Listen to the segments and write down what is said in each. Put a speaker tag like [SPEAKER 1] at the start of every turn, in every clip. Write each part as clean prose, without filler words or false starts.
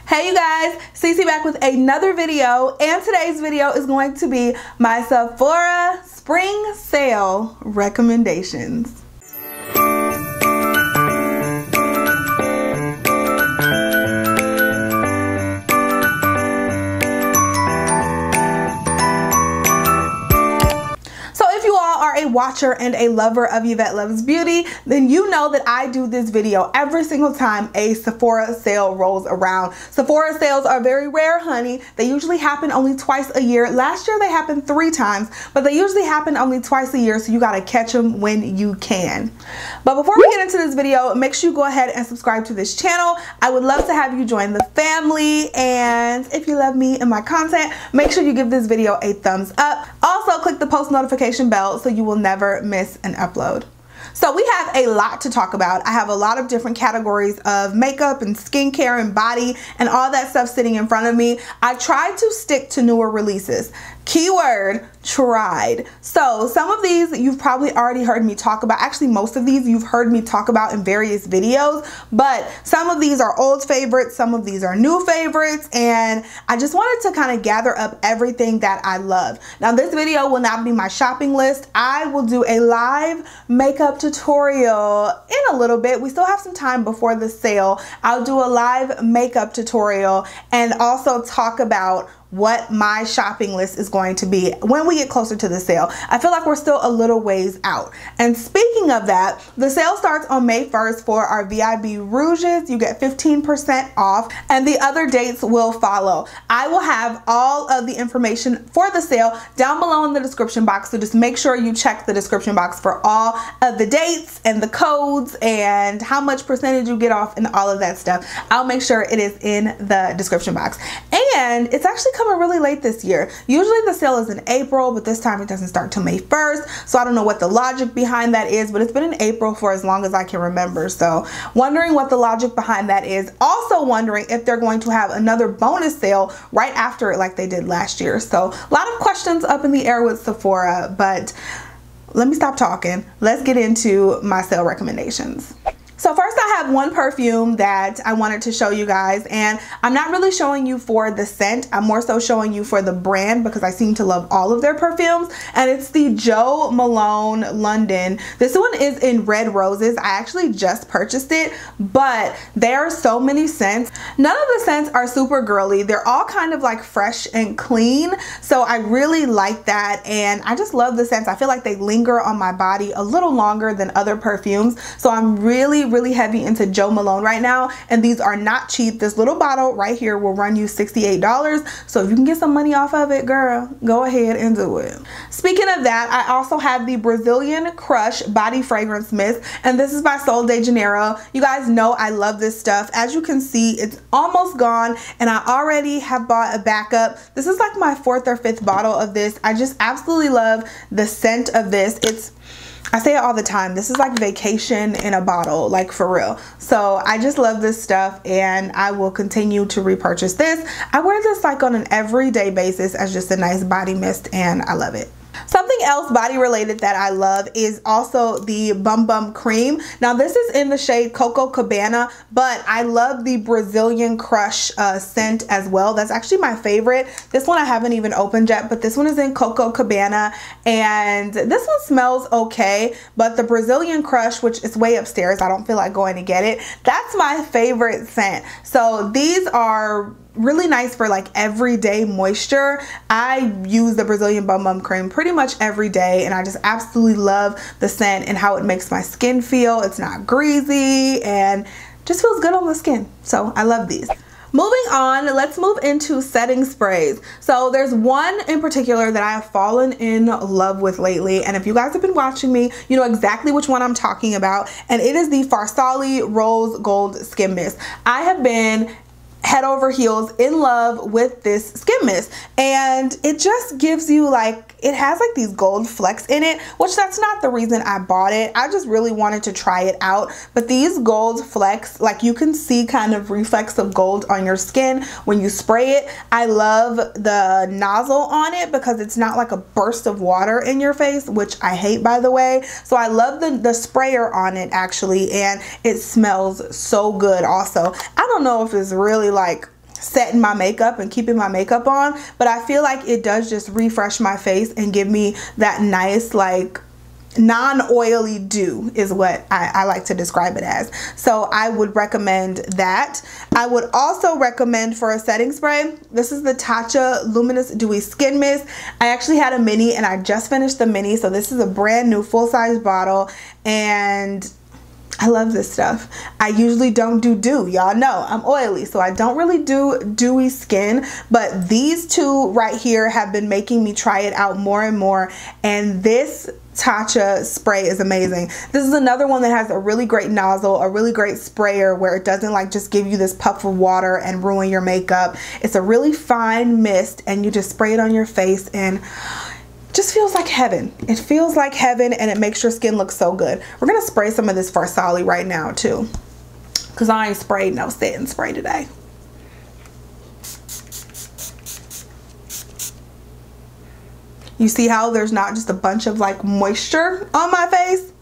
[SPEAKER 1] Hey you guys, Cece back with another video, and today's video is going to be my Sephora spring sale recommendations. A watcher and a lover of Yvette Loves Beauty, then you know that I do this video every single time a Sephora sale rolls around. Sephora sales are very rare, honey. They usually happen only twice a year. Last year they happened 3 times, but they usually happen only twice a year, so you gotta catch them when you can. But before we get into this video, make sure you go ahead and subscribe to this channel. I would love to have you join the family, and if you love me and my content, make sure you give this video a thumbs up. Also, click the post notification bell so you will never miss an upload. So we have a lot to talk about. I have a lot of different categories of makeup and skincare and body and all that stuff sitting in front of me. I tried to stick to newer releases. Keyword, tried. So some of these you've probably already heard me talk about. Actually, most of these you've heard me talk about in various videos, but some of these are old favorites, some of these are new favorites, and I just wanted to kind of gather up everything that I love. Now this video will not be my shopping list. I will do a live makeup tutorial in a little bit. We still have some time before the sale. I'll do a live makeup tutorial and also talk about what my shopping list is going to be when we get closer to the sale. I feel like we're still a little ways out. And speaking of that, the sale starts on May 1st for our VIB Rouges. You get 15% off, and the other dates will follow. I will have all of the information for the sale down below in the description box, so just make sure you check the description box for all of the dates and the codes and how much percentage you get off and all of that stuff. I'll make sure it is in the description box. And it's actually coming really late this year. Usually the sale is in April, but this time it doesn't start till May 1st. So I don't know what the logic behind that is, but it's been in April for as long as I can remember. So wondering what the logic behind that is. Also wondering if they're going to have another bonus sale right after it like they did last year. So a lot of questions up in the air with Sephora, but let me stop talking. Let's get into my sale recommendations. So first I have one perfume that I wanted to show you guys, and I'm not really showing you for the scent. I'm more so showing you for the brand because I seem to love all of their perfumes, and it's the Jo Malone London. This one is in Red Roses. I actually just purchased it, but there are so many scents. None of the scents are super girly. They're all kind of like fresh and clean, so I really like that, and I just love the scents. I feel like they linger on my body a little longer than other perfumes, so I'm really heavy into Jo Malone right now, and these are not cheap. This little bottle right here will run you $68, so if you can get some money off of it, girl, go ahead and do it. Speaking of that, I also have the Brazilian Crush Body Fragrance Mist, and this is by Sol de Janeiro. You guys know I love this stuff. As you can see, it's almost gone, and I already have bought a backup. This is like my 4th or 5th bottle of this. I just absolutely love the scent of this. I say it all the time, this is like vacation in a bottle, like for real. So I just love this stuff, and I will continue to repurchase this. I wear this like on an everyday basis as just a nice body mist, and I love it. Something else body related that I love is also the Bum Bum Cream. Now this is in the shade Coco Cabana, but I love the Brazilian Crush scent as well. That's actually my favorite. This one I haven't even opened yet, but this one is in Coco Cabana, and this one smells okay, but the Brazilian Crush, which is way upstairs, I don't feel like going to get it, that's my favorite scent. So these are really nice for like everyday moisture. I use the Brazilian Bum Bum Cream pretty much every day, and I just absolutely love the scent and how it makes my skin feel. It's not greasy and just feels good on the skin. So I love these. Moving on, let's move into setting sprays. So there's one in particular that I have fallen in love with lately, and if you guys have been watching me, you know exactly which one I'm talking about, and it is the Farsali Rose Gold Skin Mist. I have been head over heels in love with this skin mist, and it just gives you like, it has like these gold flecks in it, which that's not the reason I bought it. I just really wanted to try it out, but these gold flecks, like you can see kind of reflects of gold on your skin when you spray it. I love the nozzle on it because it's not like a burst of water in your face, which I hate, by the way. So I love the sprayer on it actually, and it smells so good also. I don't know if it's really like setting my makeup and keeping my makeup on, but I feel like it does just refresh my face and give me that nice, like, non-oily dew is what I like to describe it as. So I would recommend that. I would also recommend for a setting spray, this is the Tatcha Luminous Dewy Skin Mist. I actually had a mini and I just finished the mini, so this is a brand new full-size bottle, and I love this stuff. I usually don't do dew. Y'all know I'm oily, so I don't really do dewy skin, but these two right here have been making me try it out more and more, and this Tatcha spray is amazing. This is another one that has a really great nozzle, a really great sprayer where it doesn't like just give you this puff of water and ruin your makeup. It's a really fine mist and you just spray it on your face and just feels like heaven. It feels like heaven and it makes your skin look so good. We're gonna spray some of this Farsali right now too, because I ain't sprayed no setting spray today. You see how there's not just a bunch of like moisture on my face?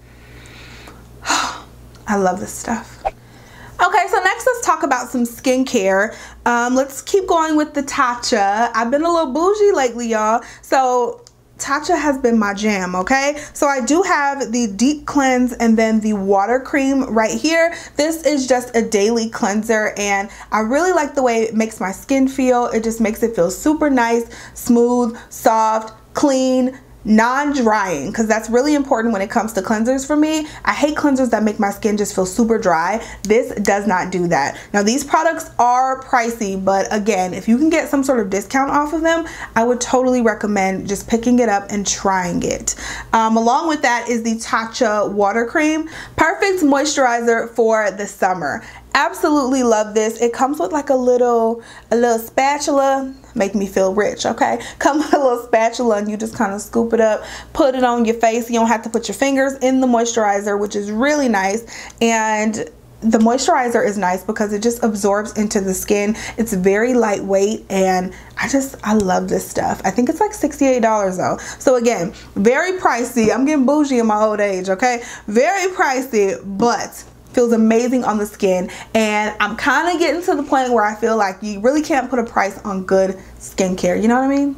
[SPEAKER 1] I love this stuff. Okay, so next let's talk about some skincare. Let's keep going with the Tatcha. I've been a little bougie lately, y'all. So Tatcha has been my jam, okay? So I do have the Deep Cleanse and then the Water Cream right here. This is just a daily cleanser and I really like the way it makes my skin feel. It just makes it feel super nice, smooth, soft, clean, non-drying, because that's really important when it comes to cleansers for me. I hate cleansers that make my skin just feel super dry. This does not do that. Now these products are pricey, but again, if you can get some sort of discount off of them, I would totally recommend just picking it up and trying it. Along with that is the Tatcha Water Cream. Perfect moisturizer for the summer. Absolutely love this. It comes with like a little spatula. Make me feel rich, okay? Come with a little spatula and you just kind of scoop it up, put it on your face. You don't have to put your fingers in the moisturizer, which is really nice. And the moisturizer is nice because it just absorbs into the skin. It's very lightweight and I love this stuff. I think it's like $68 though. So again, very pricey. I'm getting bougie in my old age, okay? Very pricey, but feels amazing on the skin, and I'm kind of getting to the point where I feel like you really can't put a price on good skincare, you know what I mean?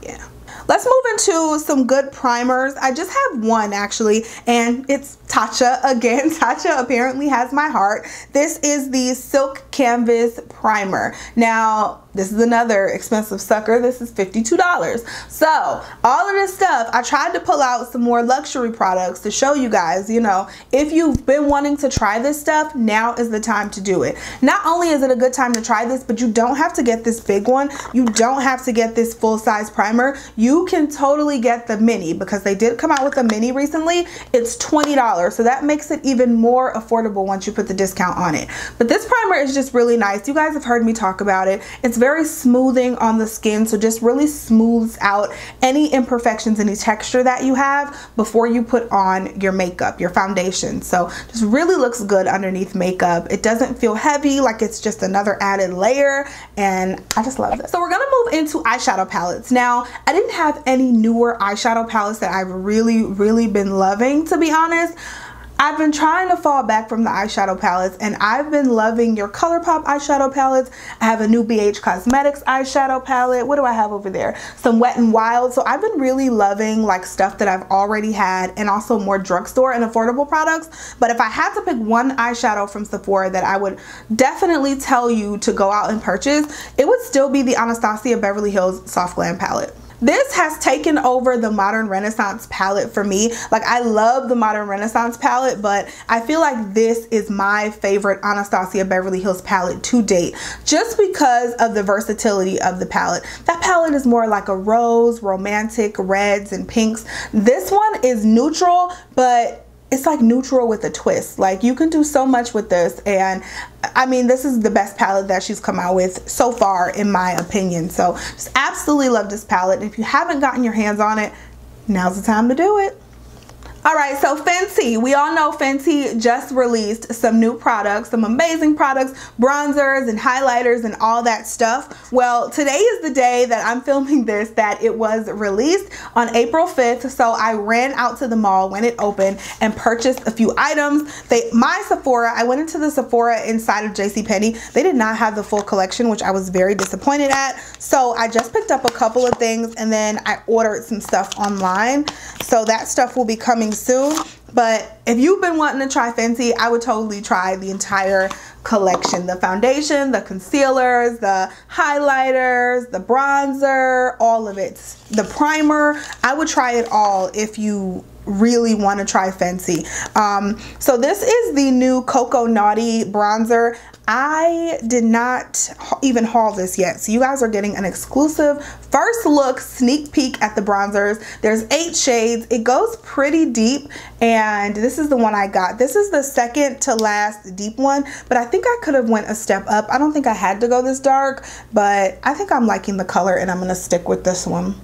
[SPEAKER 1] Yeah. Let's move into some good primers. I just have one actually, and it's Tatcha again. Tatcha apparently has my heart. This is the Silk Canvas Primer. Now, this is another expensive sucker. This is $52. So all of this stuff, I tried to pull out some more luxury products to show you guys, you know, if you've been wanting to try this stuff, now is the time to do it. Not only is it a good time to try this, but you don't have to get this big one. You don't have to get this full-size primer. You can totally get the mini because they did come out with a mini recently. It's $20. So that makes it even more affordable once you put the discount on it. But this primer is just really nice. You guys have heard me talk about it. It's very smoothing on the skin, so just really smooths out any imperfections, any texture that you have before you put on your makeup, your foundation. So just really looks good underneath makeup. It doesn't feel heavy, like it's just another added layer, and I just love this. So we're gonna move into eyeshadow palettes. Now, I didn't have any newer eyeshadow palettes that I've really been loving, to be honest. I've been trying to fall back from the eyeshadow palettes, and I've been loving your ColourPop eyeshadow palettes. I have a new BH Cosmetics eyeshadow palette. What do I have over there? Some Wet n Wild. So I've been really loving like stuff that I've already had, and also more drugstore and affordable products. But if I had to pick one eyeshadow from Sephora that I would definitely tell you to go out and purchase, it would still be the Anastasia Beverly Hills Soft Glam palette. This has taken over the Modern Renaissance palette for me. Like, I love the Modern Renaissance palette, but I feel like this is my favorite Anastasia Beverly Hills palette to date, just because of the versatility of the palette. That palette is more like a rose, romantic, reds and pinks. This one is neutral, but it's like neutral with a twist. Like, you can do so much with this, and I mean, this is the best palette that she's come out with so far, in my opinion. So just absolutely love this palette. And if you haven't gotten your hands on it, now's the time to do it. All right, so Fenty, we all know Fenty just released some new products, some amazing products, bronzers and highlighters and all that stuff. Well, today is the day that I'm filming this that it was released on April 5th. So I ran out to the mall when it opened and purchased a few items. My Sephora, I went into the Sephora inside of JCPenney. They did not have the full collection, which I was very disappointed at. So I just picked up a couple of things and then I ordered some stuff online. So that stuff will be coming soon. But if you've been wanting to try Fenty, I would totally try the entire collection. The foundation, the concealers, the highlighters, the bronzer, all of it. The primer, I would try it all if you really want to try Fenty. So this is the new Cocoa Naughty bronzer. I did not even haul this yet, so you guys are getting an exclusive first look sneak peek at the bronzers. There's 8 shades. It goes pretty deep, and this is the one I got. This is the second to last deep one, but I think I could have went a step up. I don't think I had to go this dark, but I think I'm liking the color and I'm gonna stick with this one.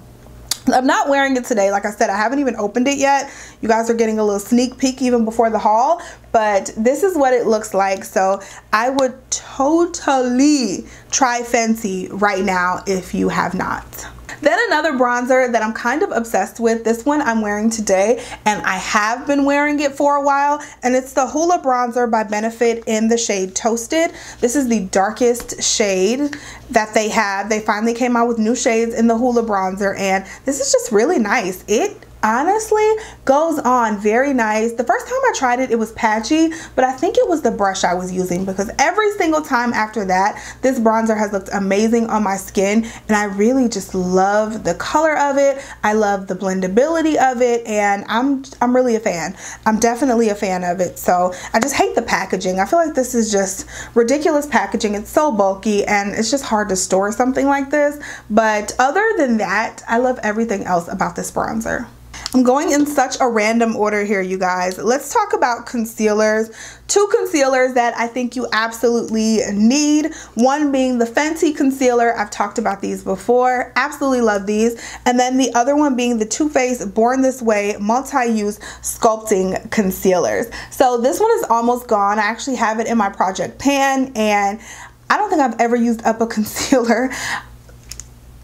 [SPEAKER 1] I'm not wearing it today. Like I said, I haven't even opened it yet. You guys are getting a little sneak peek even before the haul, but this is what it looks like. So I would totally try Fenty right now if you have not. Then another bronzer that I'm kind of obsessed with, this one I'm wearing today, and I have been wearing it for a while, and it's the Hoola bronzer by Benefit in the shade Toasted. This is the darkest shade that they have. They finally came out with new shades in the Hoola bronzer, and this is just really nice. It honestly goes on very nice. The first time I tried it, it was patchy, but I think it was the brush I was using, because every single time after that, this bronzer has looked amazing on my skin, and I really just love the color of it. I love the blendability of it, and I'm really a fan. I'm definitely a fan of it. So I just hate the packaging. I feel like this is just ridiculous packaging. It's so bulky and it's just hard to store something like this. But other than that, I love everything else about this bronzer. I'm going in such a random order here, you guys. Let's talk about concealers. 2 concealers that I think you absolutely need. One being the Fenty concealer. I've talked about these before. Absolutely love these. And then the other one being the Too Faced Born This Way multi-use sculpting concealers. So this one is almost gone. I actually have it in my project pan, and I don't think I've ever used up a concealer.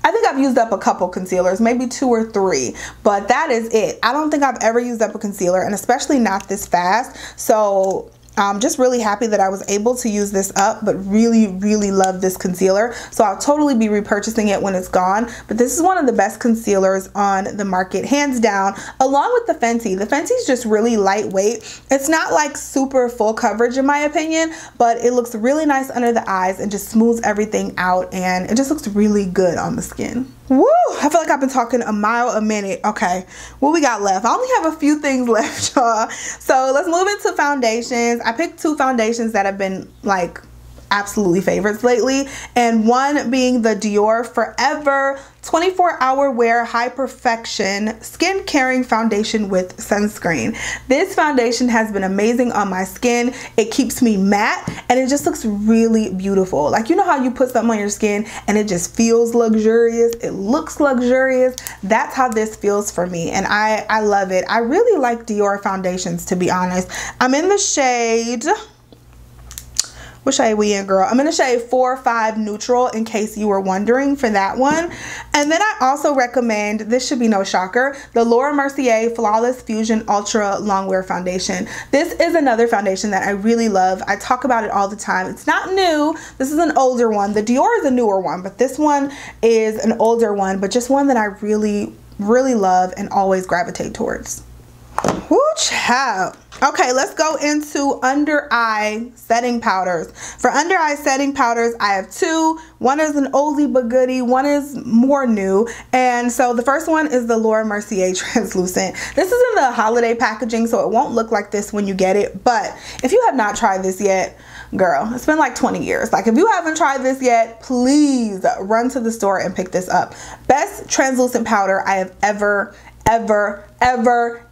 [SPEAKER 1] I think I've used up a couple concealers, maybe 2 or 3, but that is it. I don't think I've ever used up a concealer, and especially not this fast. So I'm just really happy that I was able to use this up, but really love this concealer. So I'll totally be repurchasing it when it's gone. But this is one of the best concealers on the market, hands down, along with the Fenty. The Fenty's just really lightweight. It's not like super full coverage in my opinion, but it looks really nice under the eyes and just smooths everything out, and it just looks really good on the skin. Woo! I feel like I've been talking a mile a minute. Okay, what we got left? I only have a few things left, y'all. So let's move into foundations. I picked 2 foundations that have been like absolutely favorites lately, and one being the Dior Forever 24-hour wear high perfection skin caring foundation with sunscreen. This foundation has been amazing on my skin. It keeps me matte and it just looks really beautiful. Like, you know how you put something on your skin and it just feels luxurious, it looks luxurious? That's how this feels for me, and I love it. I really like Dior foundations, to be honest. I'm in the shade, what shade we in, girl? I'm in the shade 4-5 Neutral, in case you were wondering, for that one. And then I also recommend, this should be no shocker, the Laura Mercier Flawless Fusion Ultra Longwear Foundation. This is another foundation that I really love. I talk about it all the time. It's not new. This is an older one. The Dior is a newer one, but this one is an older one, but just one that I really love and always gravitate towards. Woo, child. Okay, let's go into under eye setting powders. For under eye setting powders, I have 2. One is an oldie but goodie, one is more new. And so the first one is the Laura Mercier Translucent. This is in the holiday packaging, so it won't look like this when you get it. But if you have not tried this yet, girl, it's been like 20 years. Like, if you haven't tried this yet, please run to the store and pick this up. Best translucent powder I have ever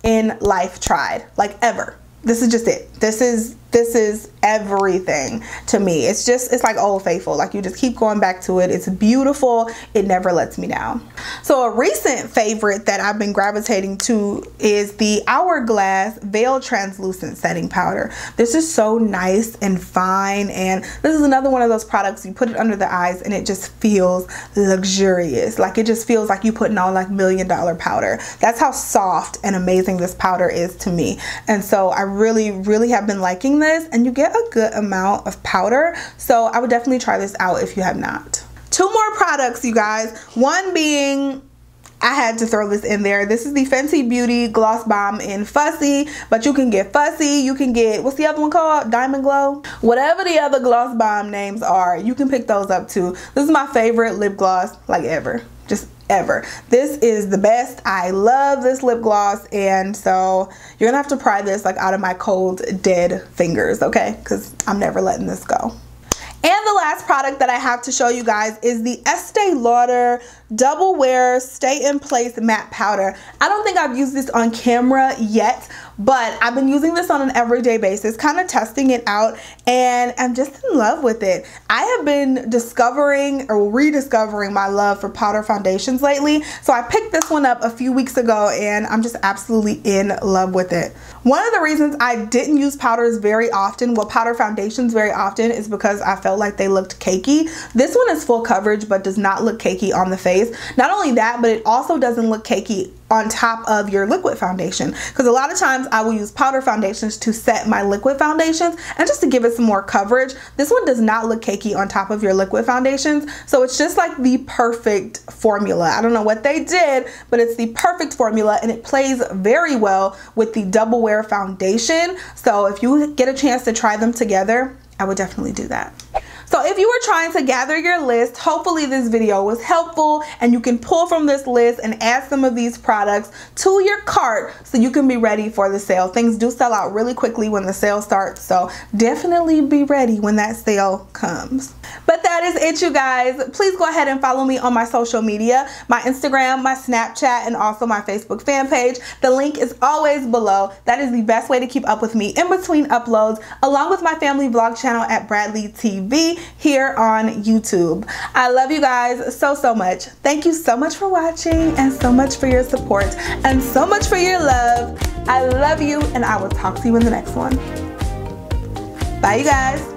[SPEAKER 1] in life tried. Like, ever. This is just it. This is this is everything to me. It's like Old Faithful. Like, you just keep going back to it. It's beautiful. It never lets me down. So a recent favorite that I've been gravitating to is the Hourglass Veil Translucent Setting Powder. This is so nice and fine, and this is another one of those products you put it under the eyes and it just feels luxurious. Like, it just feels like you putting on like $1 million powder. That's how soft and amazing this powder is to me. And so I really have been liking this, and you get a good amount of powder. So I would definitely try this out if you have not. 2 more products, you guys. One being, I had to throw this in there. This is the Fenty Beauty Gloss Bomb in Fussy, but you can get Fussy, you can get, what's the other one called? Diamond Glow? Whatever the other gloss bomb names are, you can pick those up too. This is my favorite lip gloss, like ever. Just ever. This is the best. I love this lip gloss, and so you're gonna have to pry this like out of my cold dead fingers, okay? Because I'm never letting this go. And the last product that I have to show you guys is the Estee Lauder Double Wear Stay in Place Matte Powder. I don't think I've used this on camera yet, but I've been using this on an everyday basis, kind of testing it out, and I'm just in love with it. I have been discovering or rediscovering my love for powder foundations lately, so I picked this one up a few weeks ago and I'm just absolutely in love with it. One of the reasons I didn't use powders very often, well, powder foundations very often, is because I felt like they looked cakey. This one is full coverage but does not look cakey on the face. Not only that, but it also doesn't look cakey on top of your liquid foundation, because a lot of times I will use powder foundations to set my liquid foundations and just to give it some more coverage. This one does not look cakey on top of your liquid foundations, so it's just like the perfect formula. I don't know what they did, but it's the perfect formula, and it plays very well with the Double Wear foundation. So if you get a chance to try them together, I would definitely do that. So if you were trying to gather your list, hopefully this video was helpful and you can pull from this list and add some of these products to your cart so you can be ready for the sale. Things do sell out really quickly when the sale starts, so definitely be ready when that sale comes. But that is it, you guys. Please go ahead and follow me on my social media, my Instagram, my Snapchat, and also my Facebook fan page. The link is always below. That is the best way to keep up with me in between uploads, along with my family vlog channel at Bradley TV here on YouTube. I love you guys so much. Thank you so much for watching, and so much for your support, and so much for your love. I love you, and I will talk to you in the next one. Bye, you guys.